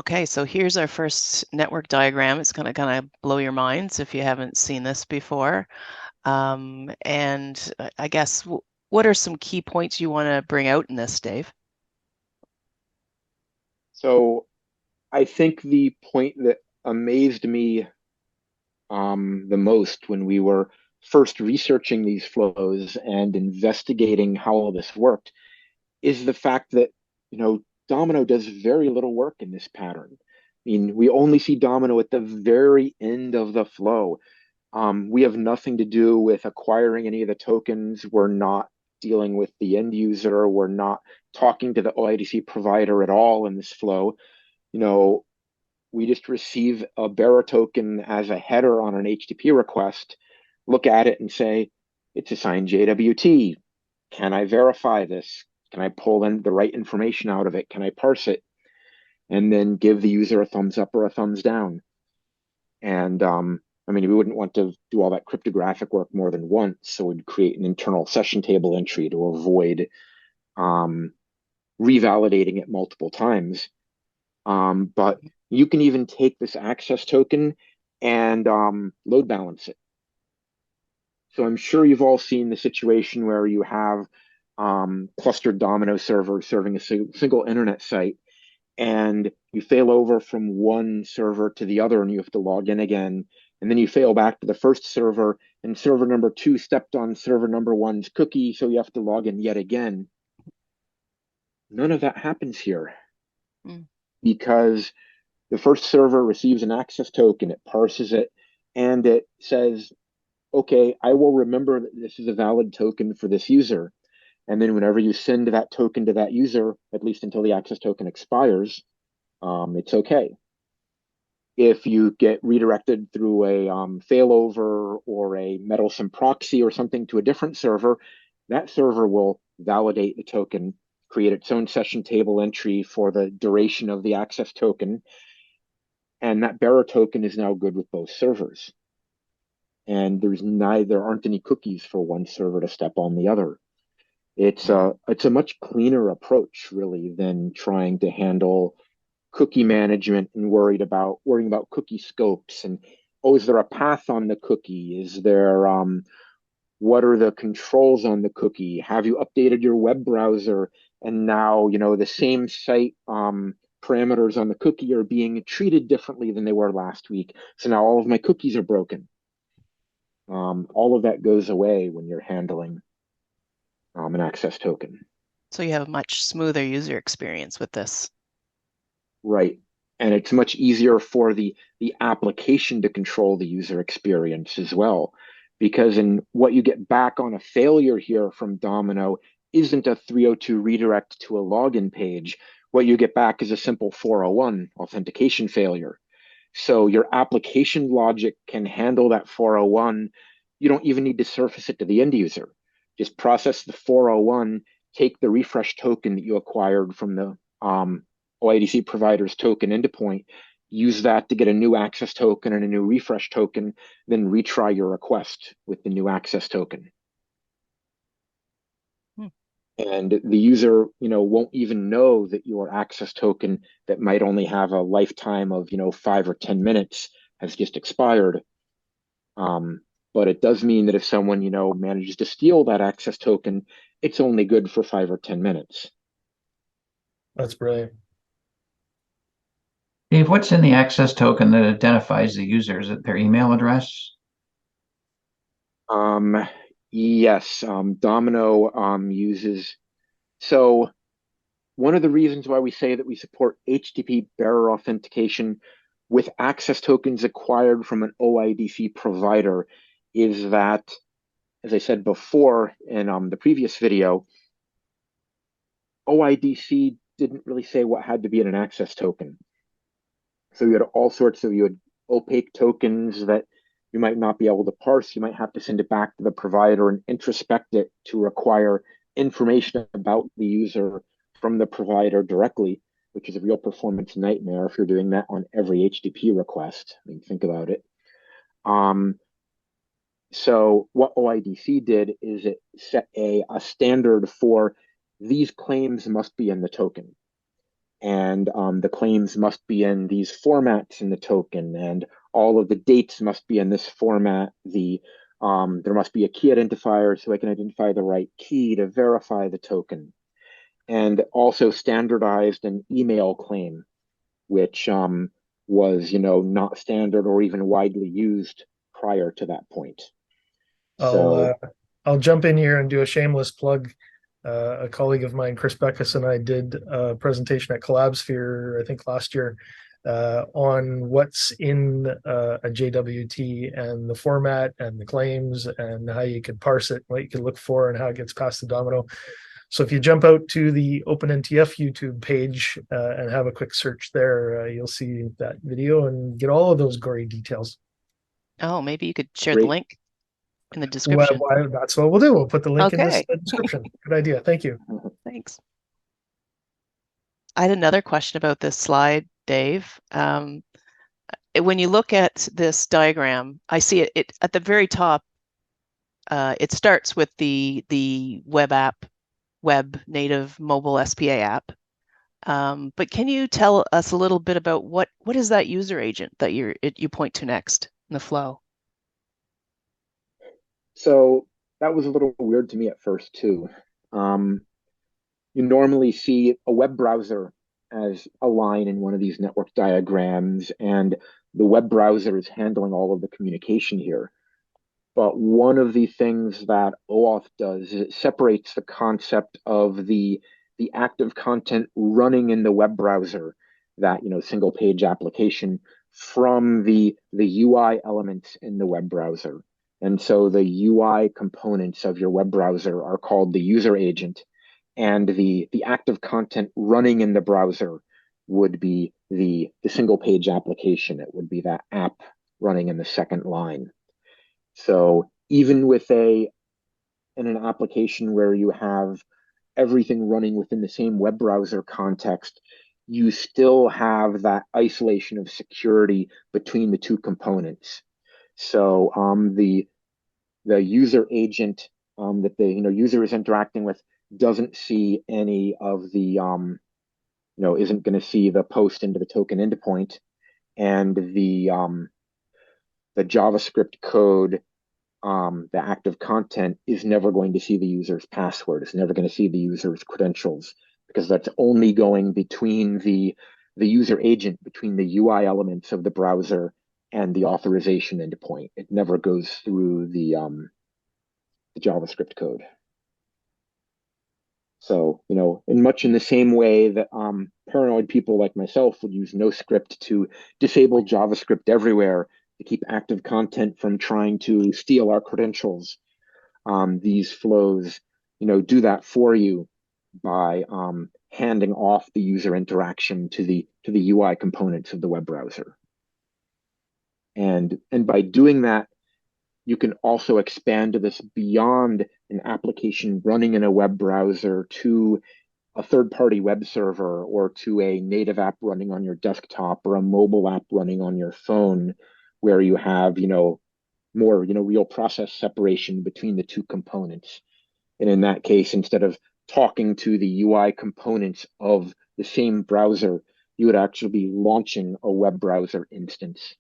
Okay, so here's our first network diagram. It's going to kind of blow your minds if you haven't seen this before. And I guess, what are some key points you want to bring out in this, Dave? So I think the point that amazed me the most when we were first researching these flows and investigating how all this worked is the fact that, Domino does very little work in this pattern. I mean, we only see Domino at the very end of the flow. We have nothing to do with acquiring any of the tokens. We're not dealing with the end user. We're not talking to the OIDC provider at all in this flow. You know, we just receive a bearer token as a header on an HTTP request, look at it and say, it's assigned JWT. Can I verify this? Can I pull in the right information out of it? Can I parse it? And then give the user a thumbs up or a thumbs down. And I mean, we wouldn't want to do all that cryptographic work more than once, so we'd create an internal session table entry to avoid um, revalidating it multiple times. But you can even take this access token and load balance it. So I'm sure you've all seen the situation where you have clustered Domino servers serving a single internet site, and you fail over from one server to the other and you have to log in again. And then you fail back to the first server, and server number two stepped on server number one's cookie, so you have to log in yet again. None of that happens here Mm. because the first server receives an access token, it parses it, and it says, okay, I will remember that this is a valid token for this user. And then whenever you send that token to that user, at least until the access token expires, it's okay. If you get redirected through a failover or a meddlesome proxy or something to a different server, that server will validate the token, create its own session table entry for the duration of the access token, and that bearer token is now good with both servers. And there aren't any cookies for one server to step on the other. It's a much cleaner approach, really, than trying to handle cookie management and worrying about cookie scopes and, oh, is there a path on the cookie? Is there what are the controls on the cookie? Have you updated your web browser? And now, the same site parameters on the cookie are being treated differently than they were last week. So now all of my cookies are broken. All of that goes away when you're handling an access token. So you have a much smoother user experience with this. Right. And it's much easier for the application to control the user experience as well. Because in what you get back on a failure here from Domino isn't a 302 redirect to a login page. What you get back is a simple 401 authentication failure. So your application logic can handle that 401. You don't even need to surface it to the end user. Just process the 401, take the refresh token that you acquired from the OIDC provider's token endpoint, use that to get a new access token and a new refresh token, then retry your request with the new access token. Hmm. And the user, won't even know that your access token that might only have a lifetime of, 5 or 10 minutes has just expired. Um, but it does mean that if someone, manages to steal that access token, it's only good for 5 or 10 minutes. That's brilliant. Dave, what's in the access token that identifies the user? Is it their email address? Um, yes, Domino uses. So one of the reasons why we say that we support HTTP bearer authentication with access tokens acquired from an OIDC provider is that, as I said before in the previous video, OIDC didn't really say what had to be in an access token. So you had opaque tokens that you might not be able to parse. You might have to send it back to the provider and introspect it to require information about the user from the provider directly, which is a real performance nightmare if you're doing that on every HTTP request. I mean, think about it. So what OIDC did is it set a standard for these claims must be in the token. and the claims must be in these formats in the token, and all of the dates must be in this format. There must be a key identifier so I can identify the right key to verify the token, and also standardized an email claim, which was, not standard or even widely used prior to that point. I'll So, I'll jump in here and do a shameless plug. A colleague of mine, Chris Beckus, and I did a presentation at CollabSphere, I think last year, on what's in a JWT and the format and the claims and how you could parse it, what you could look for, and how it gets past the domino. So if you jump out to the OpenNTF YouTube page and have a quick search there, you'll see that video and get all of those gory details. Oh, maybe you could share the great. link in the description. Well, that's what we'll do. We'll put the link in this Okay, description. Good idea. Thank you. thanks. I had another question about this slide, Dave. When you look at this diagram, I see it at the very top. It starts with the web native mobile SPA app. But can you tell us a little bit about what is that user agent that you point to next in the flow? So that was a little weird to me at first too. You normally see a web browser as a line in one of these network diagrams, and the web browser is handling all of the communication here. But one of the things that OAuth does is it separates the concept of the active content running in the web browser, that single page application, from the UI elements in the web browser. And so the UI components of your web browser are called the user agent, and the active content running in the browser would be the single page application. It would be that app running in the second line. So even in an application where you have everything running within the same web browser context, you still have that isolation of security between the two components. So the user agent that the user is interacting with doesn't see any of the isn't going to see the post into the token endpoint, and the JavaScript code, the active content, is never going to see the user's password. It's never going to see the user's credentials, because that's only going between the user agent, between the UI elements of the browser and the authorization endpoint. It never goes through the JavaScript code. So, in much in the same way that paranoid people like myself would use NoScript to disable JavaScript everywhere to keep active content from trying to steal our credentials, these flows, do that for you by handing off the user interaction to the UI components of the web browser. And by doing that, you can also expand this beyond an application running in a web browser to a third-party web server, or to a native app running on your desktop, or a mobile app running on your phone, where you have, more, real process separation between the two components. And in that case, instead of talking to the UI components of the same browser, you would actually be launching a web browser instance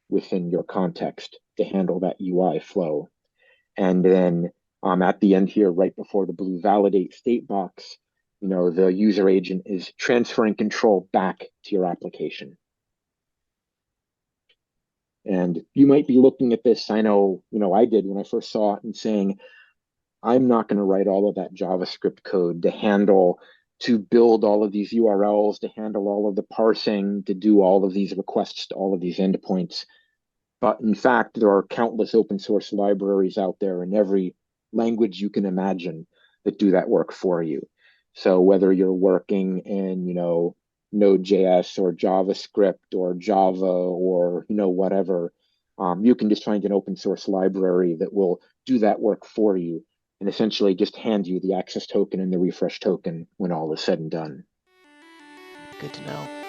within your context to handle that UI flow. And then at the end here, right before the blue validate state box, the user agent is transferring control back to your application. And you might be looking at this, I know, I did when I first saw it, and saying, I'm not going to write all of that JavaScript code to build all of these URLs, to handle all of the parsing, to do all of these requests to all of these endpoints. But in fact, there are countless open source libraries out there in every language you can imagine that do that work for you. So whether you're working in, Node.js or JavaScript or Java or, whatever, you can just find an open source library that will do that work for you, and essentially just hand you the access token and the refresh token when all is said and done. Good to know.